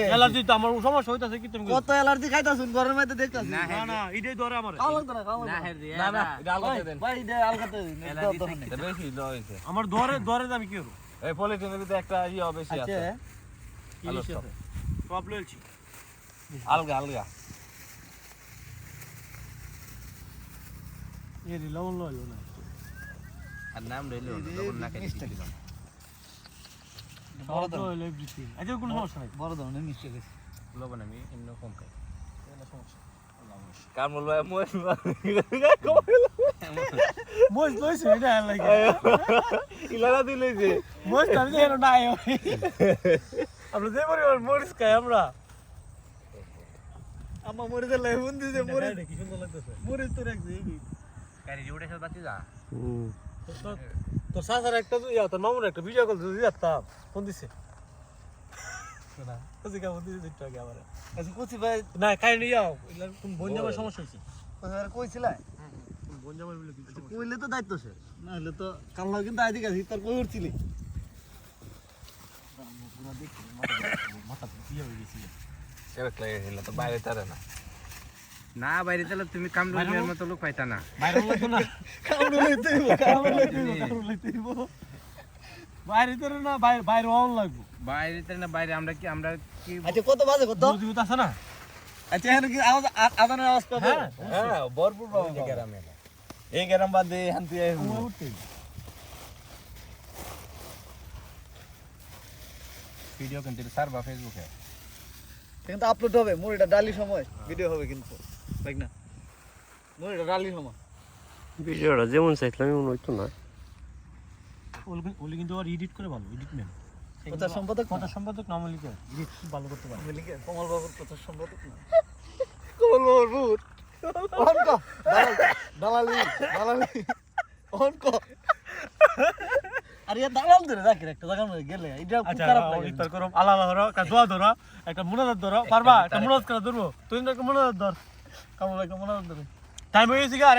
allergy তো আমার সমস্যা হইতাছে কি তুমি কত অ্যালার্জি খাইতাছুন ঘরের মধ্যে দেখতাছি না না এটাই ধরে আমার না এটা আলগাতে দেন ভাই এটা আলগাতে দেন এটা বেশি লইছে আমার ধরে ধরে আমি কি করব এই পলিথিনের ভিতরে একটা বেশি আছে কি বেশি আছে প্রবলেম হচ্ছে আলগা এই লবণ লইলো না আর নাম রইলো লবণ না খাই দিলাম বড় ধরনের এভরিথিং আচ্ছা কোনো সমস্যা নাই বড় ধরনের মিস্টেক আছে লবণ আমি এমনি কম খাই কোনো সমস্যা কামল ভাই মোস মোজ লইছে এটা লাগে ইলালা দিলে যে মোজ আমি দেখো না আয় আমরা যে পরিমাণ মরিচ খাই আমরা আমা মরিতে লেবুন দিছে মরিচ কি সুন্দর লাগতেছে মরিচ তো রাখছে এই কারি জুড়ে সব বাতি যা তোর সাসার একটা তোর মামুর একটা ভিডিও কল যদি যাতাম ফোন দিছে না ওই যে ফোন দিছে একটু আগে আবার আচ্ছা কোচি ভাই না খাই নিয়ে যাও তুমি বোন যাবার সমস্যা হয়েছে আর কইছিলা বোন যাবার বলে কি কইলে তো দায়িত্ব সে না হলে তো কাল্লা কিন্তু আইদিকে আসি তার কই উঠছিলি পুরো দেখি মাথা দিয়ে হয়ে গেছে সেরক লাগে হিলা তো বাইরে তারে না না বাইরে তাহলে তুমি কামরুলের মতো লোক পাইতা না বাইরে লাগতো না বাইরে তো না বাইরে অন লাগবো বাইরে তাহলে না বাইরে আমরা কি আচ্ছা কত বাজে কত দুধ আছে না আচ্ছা এখানে কি আওয়াজ আদানের আওয়াজ পাবে হ্যাঁ ভরপুর পাবো গ্রামে এই গ্রাম বাদ দিয়ে হান্তি ভিডিও কিন্তু সারবা ফেসবুকে কিন্তু আপলোড হবে মুড়িটা ডালি সময় ভিডিও হবে কিন্তু ঠিক না মুড়িটা ডালি সময় ভিডিওটা যেমন চাইছিলাম এমন হইতো না ওলি কিন্তু আর এডিট করে ভালো এডিট ম্যান কথা সম্পাদক নাম লিখে এডিট ভালো করতে পারে মিলিকে কমল বাবুর কথা সম্পাদক না কমল বাবুর ভূত অনক দালালি অনক আরে দালাল ধরে রাখি একটা জায়গা মধ্যে গেলে এটা খুব আচ্ছা খারাপ লাগে ইফতার করো আল্লাহ ধরো একটা দোয়া ধরো একটা মুনাজাত ধরো পারবা একটা মুনাজাত করে ধরবো তুই একটা মুনাজাত ধর কেমন লাগে মুনাজাত ধরে টাইম হয়ে গেছে আর